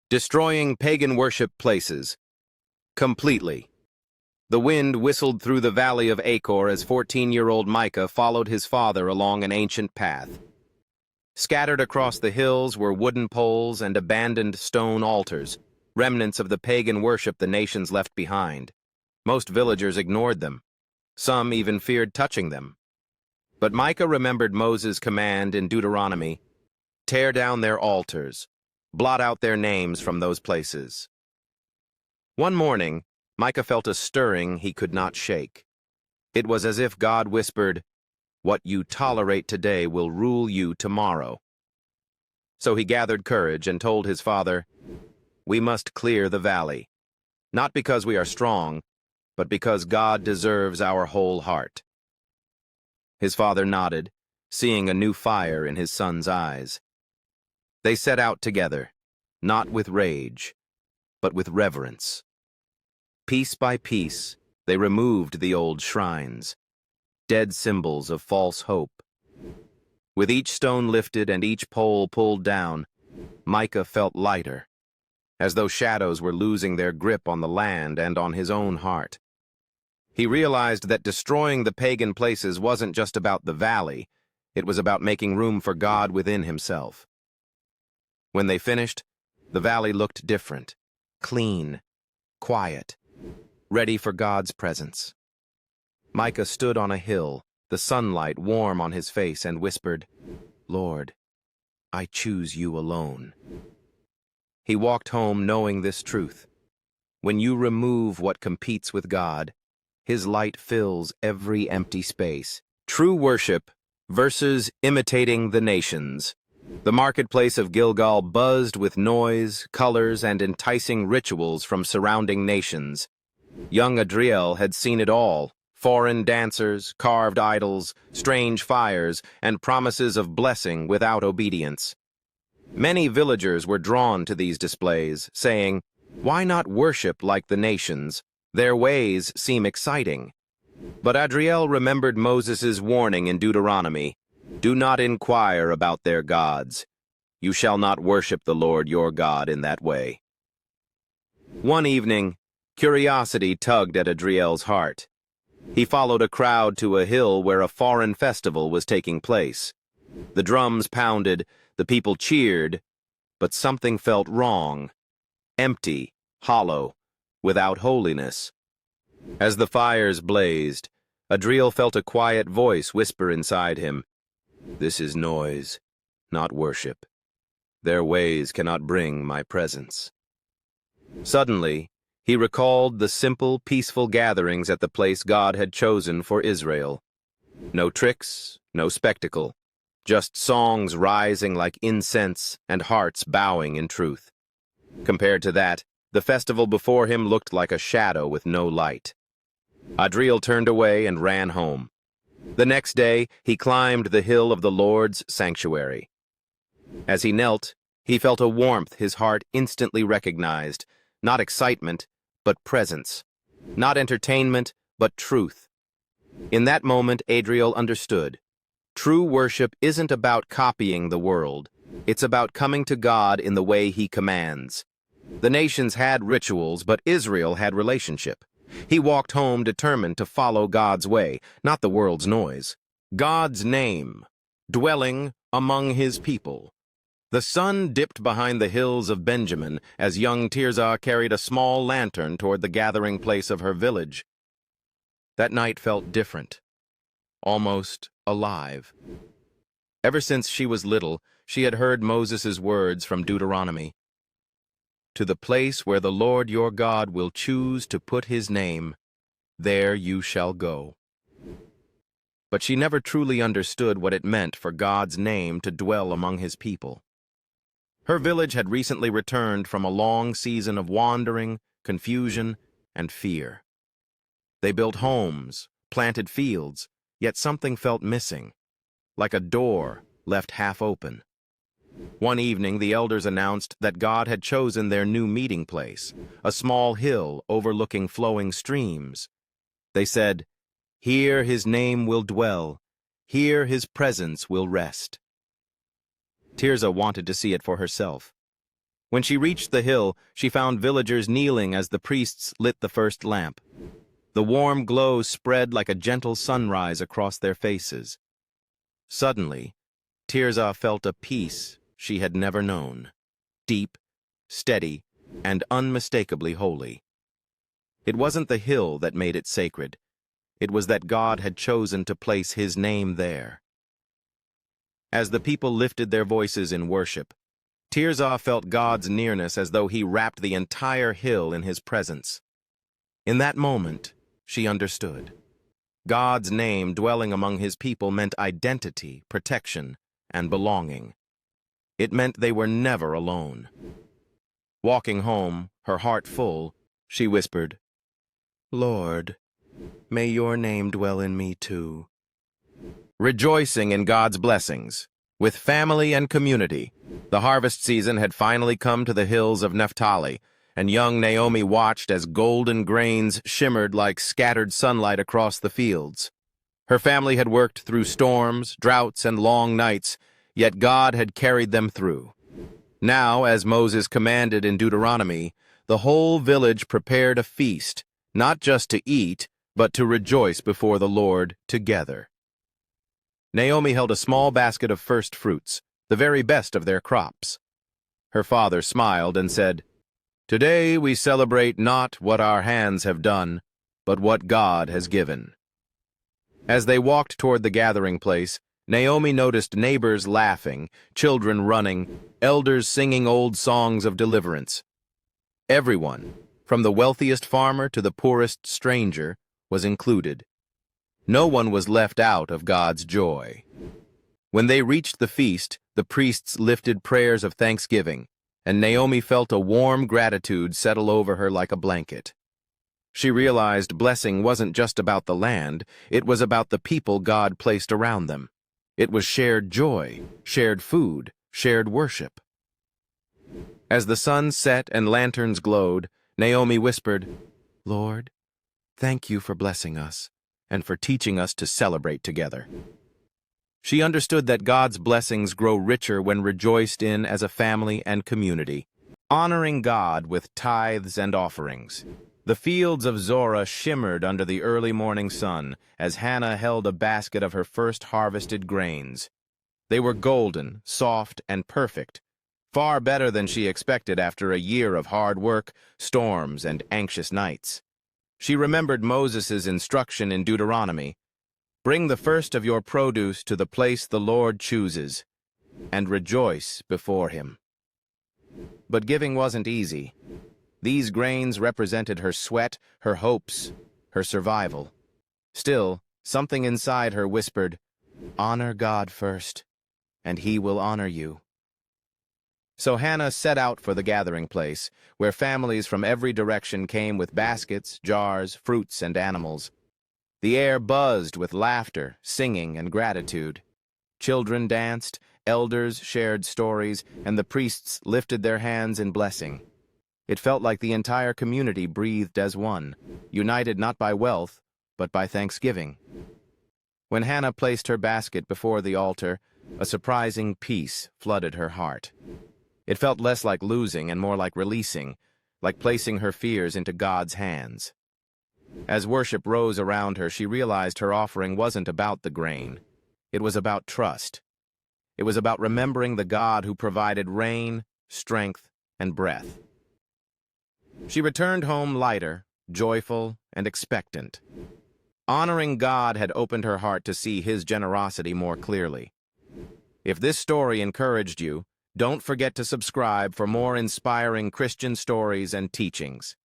destroying pagan worship places. Completely. The wind whistled through the valley of Achor as 14-year-old Micah followed his father along an ancient path. Scattered across the hills were wooden poles and abandoned stone altars, remnants of the pagan worship the nations left behind. Most villagers ignored them. Some even feared touching them. But Micah remembered Moses' command in Deuteronomy, "Tear down their altars, blot out their names from those places." One morning, Micah felt a stirring he could not shake. It was as if God whispered, "What you tolerate today will rule you tomorrow." So he gathered courage and told his father, "We must clear the valley, not because we are strong, but because God deserves our whole heart." His father nodded, seeing a new fire in his son's eyes. They set out together, not with rage, but with reverence. Piece by piece, they removed the old shrines, dead symbols of false hope. With each stone lifted and each pole pulled down, Micah felt lighter, as though shadows were losing their grip on the land and on his own heart. He realized that destroying the pagan places wasn't just about the valley, it was about making room for God within himself. When they finished, the valley looked different, clean, quiet, ready for God's presence. Micah stood on a hill, the sunlight warm on his face, and whispered, "Lord, I choose you alone." He walked home knowing this truth. When you remove what competes with God, His light fills every empty space. True worship versus imitating the nations. The marketplace of Gilgal buzzed with noise, colors, and enticing rituals from surrounding nations. Young Adriel had seen it all: foreign dancers, carved idols, strange fires, and promises of blessing without obedience. Many villagers were drawn to these displays, saying, "Why not worship like the nations? Their ways seem exciting." But Adriel remembered Moses' warning in Deuteronomy, "Do not inquire about their gods. You shall not worship the Lord your God in that way." One evening, curiosity tugged at Adriel's heart. He followed a crowd to a hill where a foreign festival was taking place. The drums pounded, the people cheered, but something felt wrong. Empty, hollow, without holiness. As the fires blazed, Adriel felt a quiet voice whisper inside him, "This is noise, not worship. Their ways cannot bring my presence." Suddenly, he recalled the simple, peaceful gatherings at the place God had chosen for Israel. No tricks, no spectacle, just songs rising like incense and hearts bowing in truth. Compared to that, the festival before him looked like a shadow with no light. Adriel turned away and ran home. The next day, he climbed the hill of the Lord's sanctuary. As he knelt, he felt a warmth his heart instantly recognized, not excitement, but presence, not entertainment, but truth. In that moment, Adriel understood. True worship isn't about copying the world. It's about coming to God in the way He commands. The nations had rituals, but Israel had relationship. He walked home determined to follow God's way, not the world's noise. God's name, dwelling among His people. The sun dipped behind the hills of Benjamin as young Tirzah carried a small lantern toward the gathering place of her village. That night felt different, almost alive. Ever since she was little, she had heard Moses' words from Deuteronomy. "To the place where the Lord your God will choose to put His name, there you shall go." But she never truly understood what it meant for God's name to dwell among His people. Her village had recently returned from a long season of wandering, confusion, and fear. They built homes, planted fields, yet something felt missing, like a door left half open. One evening, the elders announced that God had chosen their new meeting place, a small hill overlooking flowing streams. They said, "Here His name will dwell, here His presence will rest." Tirzah wanted to see it for herself. When she reached the hill, she found villagers kneeling as the priests lit the first lamp. The warm glow spread like a gentle sunrise across their faces. Suddenly, Tirza felt a peace she had never known, deep, steady, and unmistakably holy. It wasn't the hill that made it sacred. It was that God had chosen to place his name there. As the people lifted their voices in worship, Tirza felt God's nearness as though he wrapped the entire hill in his presence. In that moment, she understood. God's name dwelling among his people meant identity, protection, and belonging. It meant they were never alone. Walking home, her heart full, she whispered, "Lord, may your name dwell in me too." Rejoicing in God's blessings, with family and community, the harvest season had finally come to the hills of Naphtali, and young Naomi watched as golden grains shimmered like scattered sunlight across the fields. Her family had worked through storms, droughts, and long nights, yet God had carried them through. Now, as Moses commanded in Deuteronomy, the whole village prepared a feast, not just to eat, but to rejoice before the Lord together. Naomi held a small basket of first fruits, the very best of their crops. Her father smiled and said, "Today we celebrate not what our hands have done, but what God has given." As they walked toward the gathering place, Naomi noticed neighbors laughing, children running, elders singing old songs of deliverance. Everyone, from the wealthiest farmer to the poorest stranger, was included. No one was left out of God's joy. When they reached the feast, the priests lifted prayers of thanksgiving, and Naomi felt a warm gratitude settle over her like a blanket. She realized blessing wasn't just about the land, it was about the people God placed around them. It was shared joy, shared food, shared worship. As the sun set and lanterns glowed, Naomi whispered, "Lord, thank you for blessing us, and for teaching us to celebrate together." She understood that God's blessings grow richer when rejoiced in as a family and community, honoring God with tithes and offerings. The fields of Zorah shimmered under the early morning sun as Hannah held a basket of her first harvested grains. They were golden, soft, and perfect, far better than she expected after a year of hard work, storms, and anxious nights. She remembered Moses' instruction in Deuteronomy, "Bring the first of your produce to the place the Lord chooses, and rejoice before him." But giving wasn't easy. These grains represented her sweat, her hopes, her survival. Still, something inside her whispered, "Honor God first, and he will honor you." So Hannah set out for the gathering place, where families from every direction came with baskets, jars, fruits, and animals. The air buzzed with laughter, singing, and gratitude. Children danced, elders shared stories, and the priests lifted their hands in blessing. It felt like the entire community breathed as one, united not by wealth, but by thanksgiving. When Hannah placed her basket before the altar, a surprising peace flooded her heart. It felt less like losing and more like releasing, like placing her fears into God's hands. As worship rose around her, she realized her offering wasn't about the grain. It was about trust. It was about remembering the God who provided rain, strength, and breath. She returned home lighter, joyful, and expectant. Honoring God had opened her heart to see his generosity more clearly. If this story encouraged you, don't forget to subscribe for more inspiring Christian stories and teachings.